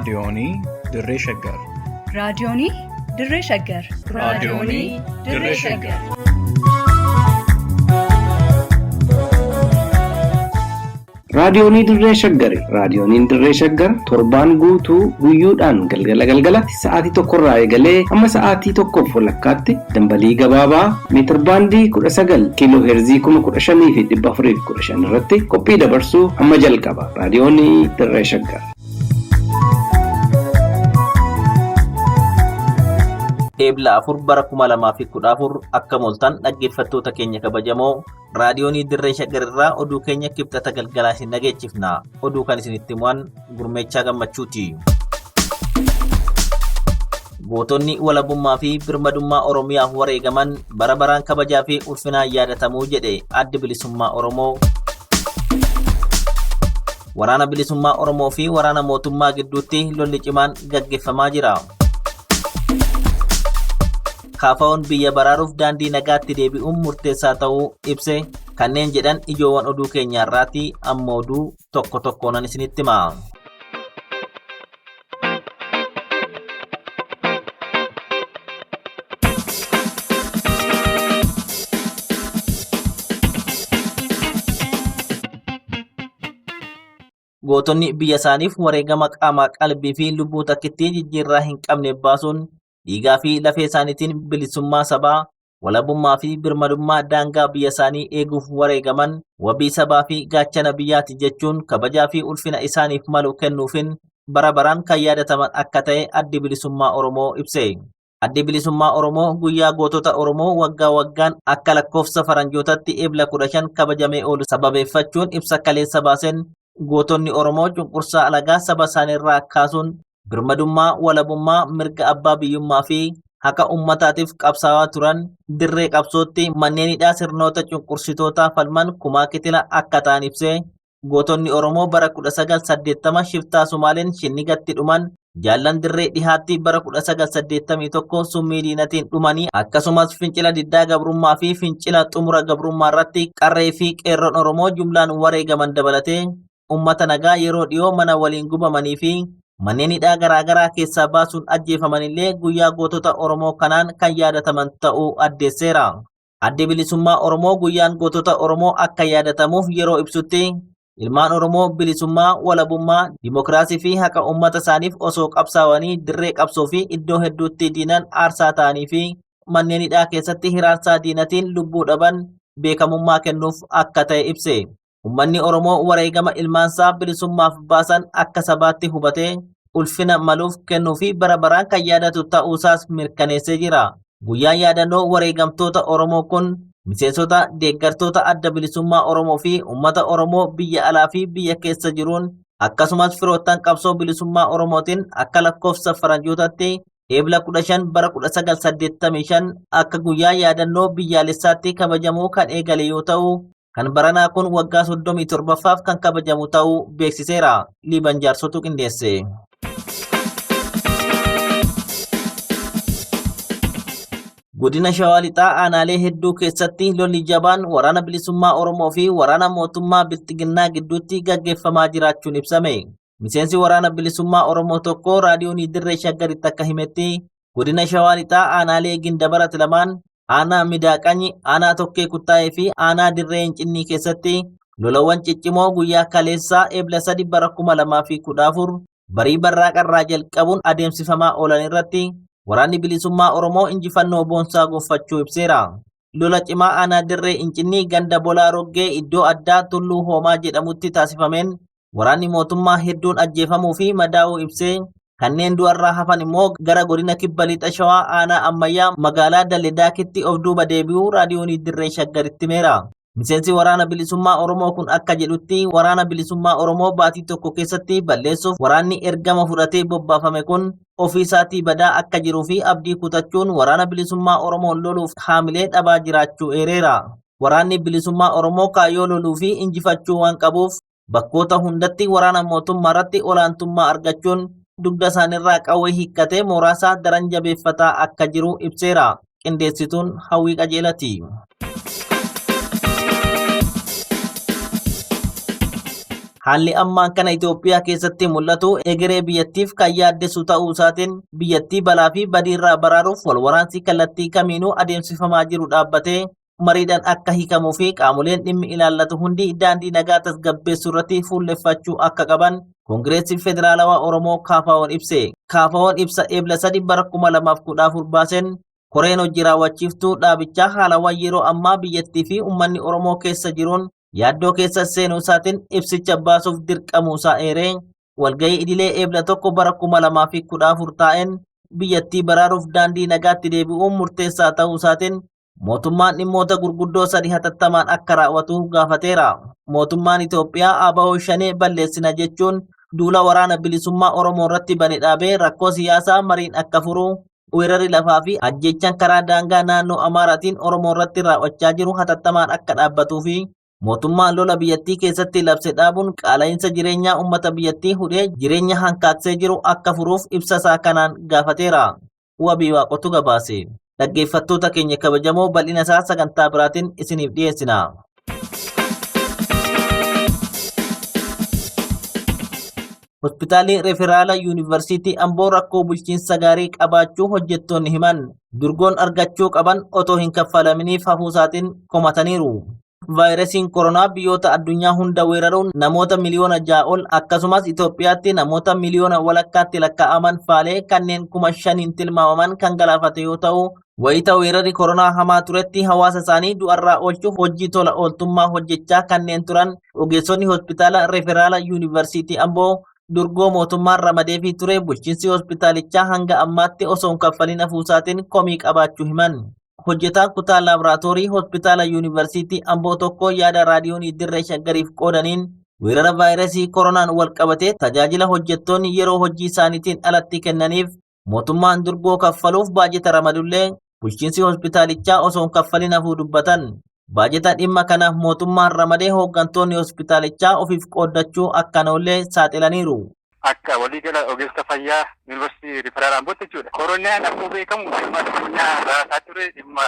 raadiyoonii Dirree Shaggar. raadiyoonii Dirree Shaggar. raadiyoonii Dirree Shaggar. Raadiyoonii Dirree Shaggar. Raadiyooniin Dirree Shaggar torbaan guutuu guyyoodhaan galgalatti sa'aatii tokkorraa eegalee hamma sa'aatii tokkoof walakkaatti dambalii gabaabaa meetir baandii 19 kiiloo heerzii 15,415 irratti qophii dabarsuu hamma jalqaba. Raadiyoonii Dirree Shaggar. Eebla 4 bara 2014 akka mooltan dhaggeeffattoota keenya kabajamoo raadiyoonii Dirree Shaggar irraa oduu keenya kibxata galgalaa isin dhageechifna. Oduu kan isinitti himuun Gurmeechaa Gammachuuti. Gootonni walabummaa fi birmadummaa Oromiyaaf wareegaman bara baraan kabajaa fi ulfinaan yaadatamuu jedhe Addi Bilisummaa Oromoo. Waraana Bilisummaa Oromoo fi waraana mootummaa gidduutti lolli cimaan gaggeeffamaa jira. Kaafaa'oon biyya baraaruuf daandii nagaatti deebi'uun murteessaa ta'uu ibse. Kanneen jedhan ijoowwan oduu keenyaarraati. Amma oduu tokko tokkoon isinitti hima. Gootonni biyya isaaniif wareegama qaamaa, qalbii fi lubbuu takkittii jijjiirraa hin qabne baasuun dhiigaa fi lafee isaaniitiin bilisummaa sabaa, walabummaa fi birmadummaa daangaa biyya isaanii eeguuf wareegaman wabii sabaa fi gaachana biyyaati jechuun kabajaa fi ulfina isaaniif malu kennuufin bara baraan kan yaadataman akka ta'e Addi Bilisummaa Oromoo ibse. Addi Bilisummaa Oromoo guyyaa gootota Oromoo waggaa waggaan akka lakkoofsa faranjootatti eebla 15 kabajamee oolu sababeeffachuun ibsa kaleessa baasen gootonni Oromoo cunqursaa alagaa saba isaaniirraa kaasuun birmadummaa, walabummaa, mirga abbaa biyyummaa fi haqa ummataatiif qabsaawaa turan dirree qabsootti manneen hidhaa sirnoota cunqursitootaa falman kumaa kitila akka ta'an ibsee gootonni Oromoo bara 1980 shiftaa Sumaaleen Shinnigatti dhuman, jaallan dirree dhihaatti bara 1981 summii diinatiin dhumanii akkasumas fincila diddaa gabrummaa fi fincila xumura gabrummaa irratti qarree fi qeerroon Oromoo jumlaan wareegaman dabalatee ummata nagaa yeroo dhiyoo mana waliin gubamanii fi manneen hidhaa garaagaraa keessaa baasuun ajjeefamanillee guyyaa gootota Oromoo kanaan kan yaadataman ta'uu addeesseera. Addi Bilisummaa Oromoo guyyaan gootota Oromoo akka yaadatamuuf yeroo ibsutti ilmaan Oromoo bilisummaa, walabummaa, dimokiraasii fi haqa uummata isaaniif osoo qabsaawanii dirree qabsoo fi iddoo hedduutti diinan aarsaa ta'anii fi manneen hidhaa keessatti hiraarsaa diinatiin lubbuu dhaban beekamummaa kennuuf akka ta'e ibse. Uummanni Oromoo wareegama ilmaansaa bilisummaaf baasan akka sabaatti hubatee ulfina maluuf kennuu fi bara baraan kan yaadatu ta'uusaas mirkaneessee jira. Guyyaan yaadannoo wareegamtoota Oromoo kun miseensota deeggartoota Adda Bilisummaa Oromoo fi uummata Oromoo biyya alaa fi biyya keessa jiruun akkasumas firoottan qabsoo bilisummaa Oromootiin akka lakkoofsa faranjootatti eebla 15 bara 1985 akka guyyaa yaadannoo biyyaalessaatti kabajamuu kan eegale yoo ta'u, kan baranaa kun waggaa 37ffaaf kan kabajamu ta'uu beeksiseera. Liiban Jaarsotu qindeesse. Godina Shawaa Lixaa aanaalee hedduu keessatti lolli jabaan waraana bilisummaa Oromoo fi waraana mootummaa Bilxiginnaa gidduutti gaggeeffamaa jiraachuun ibsame. Miseensi waraana bilisummaa Oromoo tokko raadiyoonii Dirree Shaggaritti akka himetti godina Shawaa Lixaa aanaalee Gindabarat lamaan aanaa Midaaqanyi, aanaa Tokkee Kuttaa'ee fi aanaa Dirree Hincinnii keessatti lolawwan ciccimoo guyyaa kaleessaa eebla 3 bara 2014 barii barraaqarraa jalqabuun adeemsifamaa oolan irratti waraanni bilisummaa Oromoo injifannoo boonsaa gonfachuu ibseera. Lola cimaa aanaa Dirree Hincinnii ganda Bolaa Roggee iddoo addaa Tulluu Hoomaa jedhamutti taasifameen waraanni mootummaa hedduun ajjeefamuu fi madaa'uu ibsee kanneen du'arraa hafan immoo gara godina Kibba Lixa Shawaa aanaa Ammayyaa magaalaa Dalledaakitti of duuba deebi'uu raadiyoonii Dirree Shaggaritti himeera. Miseensi waraana bilisummaa Oromoo kun akka jedhutti waraana bilisummaa Oromoo baatii tokko keessatti balleessuuf waraanni ergama fudhatee bobbaafame kun ofii isaatii badaa akka jiruu fi abdii kutachuun waraana bilisummaa Oromoo loluuf haamilee dhabaa jiraachuu eereera. Waraanni bilisummaa Oromoo kaayyoo loluu fi injifachuu waan qabuuf bakkoota hundatti waraana mootummaa irratti olaantummaa argachuun dugda isaanirraa qawwee hiikkatee mooraasaa daran jabeeffataa akka jiru ibseera. Qindeessituun Hawwii Qajeelati. Haalli ammaan kana Itoophiyaa keessatti mul'atu egeree biyyattiif kan yaaddessu ta'uu isaatiin biyyattii balaa fi badiirraa baraaruuf walwaraansi kallattii kamiinuu adeemsifamaa jiru dhaabbatee mariidhaan akka hiikamuu fi qaamoleen dhimmi ilaallatu hundi daandii nagaa tasgabbeessuu irratti fuulleffachuu akka qaban Koongireesii Federaalawaa Oromoo KFO'n ibse. KFO'n ibsa eebla 3 bara 2014 baaseen koreen hojii raawwachiiftuu dhaabichaa haalawwan yeroo ammaa biyyattii fi uummanni Oromoo keessa jiruun yaaddoo keessa seenuu isaatiin ibsicha baasuuf dirqamuu isaa eeree walgahii idilee eebla 1 bara 2014 taa'een biyyattii baraaruuf daandii nagaatti deebi'uun murteessaa ta'uu isaatiin mootummaan dhimmoota gurguddoo 3 hatattamaan akka raawwatu gaafateera. Mootummaan Itoophiyaa ABO shanee balleessina jechuun duula waraana bilisummaa Oromoo irratti bane dhaabee rakkoo siyaasaa mariin akka furu weerarri lafaa fi ajjechaan karaa daangaa naannoo Amaaraatiin Oromoo irratti raawwachaa jiru hatattamaan akka dhaabbatuu fi mootummaan lola biyyattii keessatti labse dhaabuun qaala'insa jireenyaa uummata biyyattii hudhee jireenya hankaaksee jiru akka furuuf ibsa isaa kanaan gaafateera. Wabii waaqotu gabaase. Dhaggeeffattoota keenya kabajamoo bal'ina isaa sagantaa biraatiin isiniif dhiyeessina. Hospitaalli Referaalaa Yuunivarsiitii Amboo rakkoo bulchiinsa gaarii qabaachuu hojjettoonni himan. Durgoon argachuu qaban otoo hin kaffalaminiif hafuusaatiin komataniiru. Vaayirasiin koronaa biyyoota addunyaa hunda weeraruun namoota miliyoona 6 ol akkasumas Itoophiyaatti namoota miliyoona walakkaatti lakkaa'aman faalee kanneen 5,000 tilmaamaman kan galaafate yoo ta'u, wayita weerarri koronaa hamaa turetti hawaasa isaanii du'arraa oolchuuf hojii tola ooltummaa hojjechaa kanneen turan ogeessonni hospitaala Referaalaa Yuunivarsiitii Amboo durgoo mootummaan ramadeefii ture bulchiinsi hospitaalichaa hanga ammaatti osoo hin kaffalin hafuusaatiin komii qabaachuu himan. Hojjetaan kutaa laaboraatoorii hospitaala Yuunivarsiitii Amboo tokko yaada raadiyoonii Dirree Shaggariif qoodaniin weerara vaayirasii koronaan wal qabatee tajaajila hojjettoonni yeroo hojii isaaniitiin alatti kennaniif mootummaan durgoo kaffaluuf baajeta ramadullee bulchiinsi hospitaalichaa osoo hin kaffalin hafuu dubbatan. Baajeta dhimma kanaaf mootummaan ramadee hooggantoonni hospitaalichaa ofiif qooddachuu akkanollee saaxilaniiru. Akka waliigala ogeessa fayyaa Yuunivarsiitii Riiferaal Ambootti jechuudha. Koronaan akkuma beekamu dhimma addunyaa raasaa ture, dhimma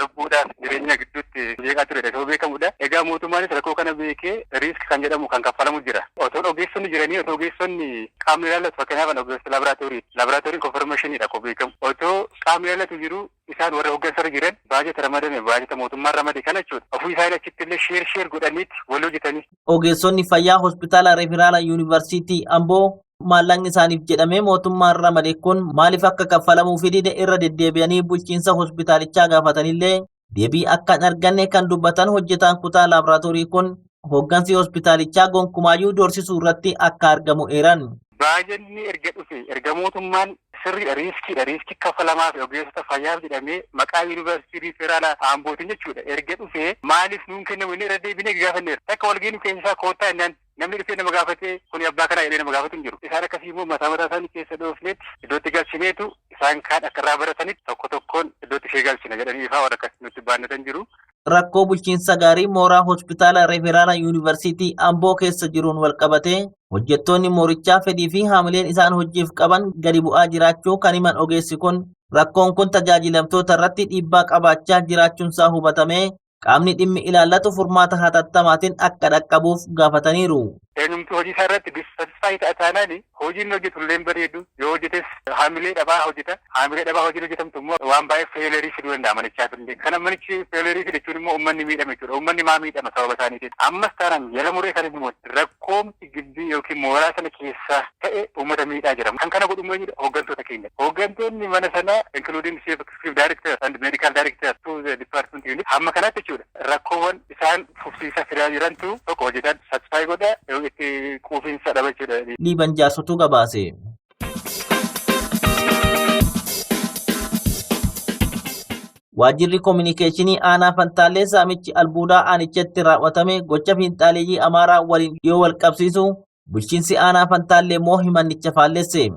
lubbuudhaaf jireenya gidduutti jeeqaa turedha. Osoo beekamudha. Egaa mootummaanis rakkoo kana beekee riisk kan jedhamu kan kaffalamu jira. Otoo ogeessonni jiranii, otoo ogeessonni qaamni ilaallatu fakkeenyaaf ogeessa laaboraatoorii. Laaboraatooriin konfirmeeshiniidha akkuma beekamu. Otoo qaamni ilaallatu jiru isaan warra hooggansarra jiran baajeta ramadame, baajeta mootummaan ramade kana jechuudha. Ofii isaanii achitti illee sheer godhaniitti wal hojjetanii. Ogeessonni fayyaa hospitaala Referaalaa Yuunivarsiitii Amboo maallaqni isaaniif jedhamee mootummaan ramade kun maaliif akka kaffalamuuf dide irra deddeebi'anii bulchiinsa hospitaalichaa gaafatanillee deebii akka hin arganne kan dubbatan hojjetaan kutaa laaboraatoorii kun hooggansi hospitaalichaa gonkumaayyuu doorsisuu irratti akka argamu eeran. Baajanni erga dhufe erga mootummaan sirriidha riiskii kaffalamaa fi ogeessota fayyaaf jedhamee maqaa Yuunivarsiitii Riiferaal Ambootiin jechuudha erga dhufe maaliif nuun kennamu inni irra deebinee gaafanneera. Akka walgahii keenya isaa koottaa innaan namni dhufee nama gaafatee kun abbaa kanaa jedhee nama gaafatu hin jiru. Isaan akkasii immoo mataa isaanii keessa dhoofneetti iddootti galchineetu isaan kaan akka irraa baratanitti tokko tokkoon iddootti ishee galchina jedhanii ifaa warra akkasii nutti baannatan jiru. Rakkoo bulchiinsa gaarii mooraa hospitaala Referaalaa Yuunivarsiitii Amboo keessa jiruun wal qabatee hojjettoonni moorichaa fedhii fi haamileen isaan hojiif qaban gadi bu'aa jiraachuu kan himan ogeessi kun rakkoon kun tajaajilamtoota irratti dhiibbaa qabaachaa jiraachuunsaa hubatamee qaamni dhimmi ilaallatu furmaata hatattamaatiin akka dhaqqabuuf gaafataniiru. Eenyumtuu hojii isaa irratti dissatisfaayii ta'a taanaan hojiin hojjetu illee bareedu yoo hojjetes haamilee dhabaa hojjeta. Haamilee dhabaa hojiin hojjetamtu immoo waan baay'ee feelerii fiduu danda'a manichaa illee. Kana manichi feelerii fide jechuun immoo uummanni miidhame jechuudha. Uummanni maa miidhama sababa isaaniitiin. Ammas taanaan jala muree kan immoo rakkoon gibbii yookiin mooraa sana keessaa ta'e uummata miidhaa jira. Kan kana godhu immoo hooggantoota keenya. Hooggantoonni mana sanaa including chief director and medical director to the department unit hamma kanaatti jechuudha. Rakkoowwan isaan fufsiisaa fidaa jirantu tokko hojjetan satisfaayii godha itti quufinsa dhaba jechuudha. Dhiiban jaarsotu gabaase. Waajjirri koominikeeshinii aanaa Fantaallee saamichi albuudaa aanichatti raawwatame gocha fiinxaaleeyyii Amaaraa waliin dhiyoo wal qabsiisu bulchiinsi aanaa Fantaallee immoo himannicha faallesse.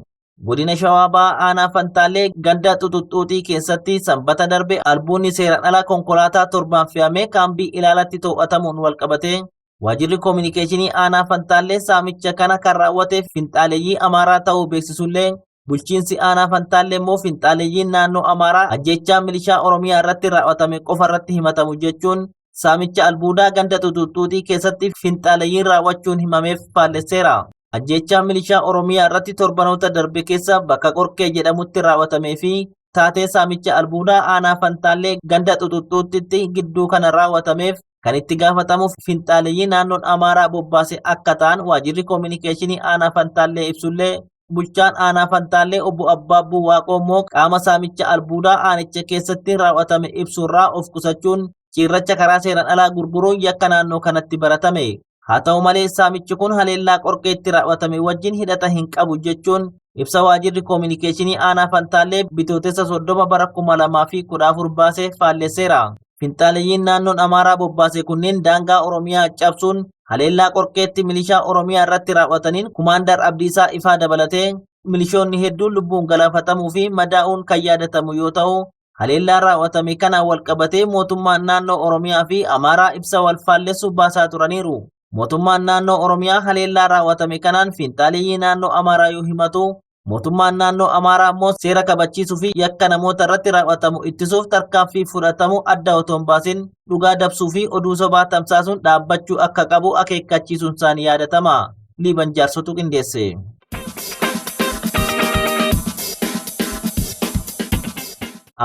Godina Shawaa Bahaa aanaa Fantaallee ganda xuxuxuuxii keessatti sanbata darbe albuunni seeraan ala konkolaataa 7 fe'amee kaambii ilaalatti to'atamuun wal qabate. Waajjirri koominikeeshinii aanaa Fantaallee saamicha kana kan raawwate fiinxaaleeyyii Amaaraa ta'uu beeksisullee bulchiinsi aanaa Fantaallee immoo fiinxaaleeyyiin naannoo Amaaraa ajjechaa milishaa Oromiyaa irratti raawwatame qofa irratti himatamu jechuun saamicha albuudaa ganda Xuxuxxuutii keessatti finxaaleeyyiin raawwachuun himameef faallesseera. Ajjeechaa milishaa Oromiyaa irratti torbanoota darbe keessa bakka Qorkee jedhamutti raawwatamee fi taatee saamicha albuudaa aanaa Fantaallee ganda Xuxuxxuutitti gidduu kana raawwatameef kan itti gaafatamuuf finxaaleeyyii naannoon Amaaraa bobbaase akka ta'an waajjirri koominikeeshinii aanaa Fantaallee ibsullee bulchaan aanaa Fantaallee obbo Abbaabbuu Waaqoomoo qaama saamicha albuudaa aanicha keessatti raawwatame ibsurraa of qusachuun cirracha karaa seeraan alaa gurguruun yakka naannoo kanatti baratame. Haa ta'u malee saamichi kun haleellaa Qorkeetti raawwatame wajjin hidhata hin qabu jechuun ibsa waajjirri koominikeeshinii aanaa Fantaallee bitootessa 30 bara 2014 baasee faallesseera. Finxaaleeyyiin naannoon Amaaraa bobbaase kunneen daangaa Oromiyaa cabsuun haleellaa Qorkeetti milishaa Oromiyaa irratti raawwataniin kumaandar Abdiisaa Ifaa dabalatee milishoonni hedduun lubbuun galaafatamuu fi madaa'uun kan yaadatamu yoo ta'u, haleellaa raawwatame kanaan walqabatee mootummaan naannoo Oromiyaa fi Amaaraa ibsa wal faallessu baasaa turaniiru. Mootummaan naannoo Oromiyaa haleellaa raawwatame kanaan finxaaleeyyii naannoo Amaaraa yoo himatu, mootummaan naannoo Amaaraa immoo seera kabachiisuu fi yakka namoota irratti raawwatamu ittisuuf tarkaanfii fudhatamu adda otoo hin baasin dhugaa dabsuu fi oduu sobaa tamsaasuun dhaabbachuu akka qabu akeekkachiisuun isaanii yaadatama. Liiban Jaarsotu qindeesse.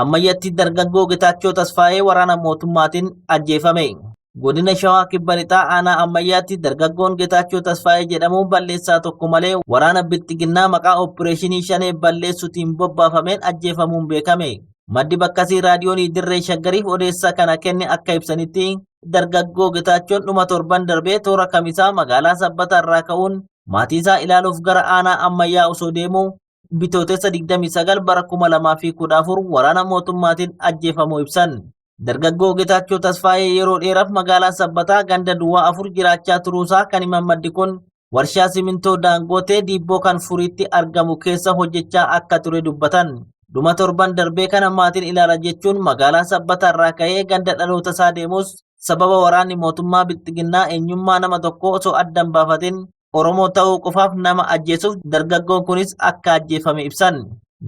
Ammayyatti dargaggoo Getaachoo Tasfaayee waraana mootummaatiin ajjeefame. Godina Shawaa Kibba Lixaa aanaa Ammayyaatti dargaggoon Getaachoo Tasfaayee jedhamuun balleessaa tokko malee waraana Bilxiginnaa maqaa Ooppireeshinii Shanee balleessuutiin bobbaafameen ajjeefamuun beekame. Maddi Bakkasii Raadiyoonii Dirree Shaggariif odeessa kana kenne akka ibsanitti dargaggoo Getaachoon dhuma torban darbee toora kamisaa magaalaa Sabbataa irraa ka'uun maatii isaa ilaaluuf gara aanaa Ammayyaa osoo deemu bitootessa 29 bara 2014 waraana mootummaatiin ajjeefamuu ibsan. Dargaggoo Getaachoo Tasfaayee yeroo dheeraaf magaalaa Sabbataa ganda Duwwaa 4 jiraachaa turuusaa kan himan maddi kun warshaa simintoo Daangootee Diibboo kan Furiitti argamu keessa hojjechaa akka ture dubbatan. Dhuma torban darbee kana maatiin ilaala jechuun magaalaa Sabbataa irraa ka'ee ganda dhaloota isaa deemus sababa waraanni mootummaa Bilxiginnaa eenyummaa nama tokko osoo addan baafatin Oromoo ta'uu qofaaf nama ajjeesuuf dargaggoon kunis akka ajjeefame ibsan.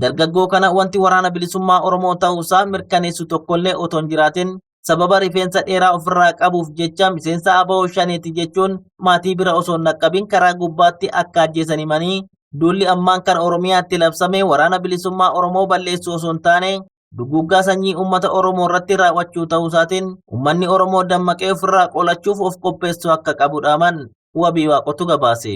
Dargaggoo kana wanti waraana bilisummaa Oromoo ta'uusaa mirkaneessu tokkollee otoo hin jiraatin sababa rifeensa dheeraa ofirraa qabuuf jecha miseensa ABO Shaneeti jechuun maatii bira osoo hin naqqabin karaa gubbaatti akka ajjeesan himanii duulli ammaan kan Oromiyaatti labsame waraana bilisummaa Oromoo balleessuu osoo hin taane duguggaa sanyii uummata Oromoo irratti raawwachuu ta'uusaatiin uummanni Oromoo dammaqee ofirraa qolachuuf of qopheessuu akka qabudhaaman Wabii Waaqotu gabaase.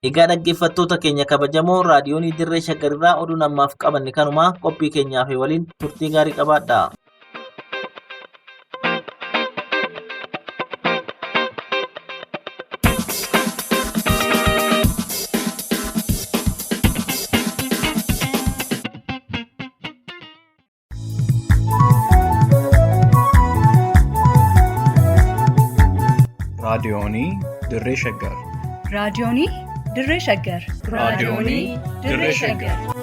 Egaa dhaggeeffattoota keenya kabajamoo raadiyoonii Dirree Shaggarirraa oduu namaaf qabanne kanuma qophii keenyaaf waliin turtii gaarii qabaadha. raadiyoonii Dirree Shaggar. raadiyoonii Dirree Shaggar. raadiyoonii Dirree Shaggar.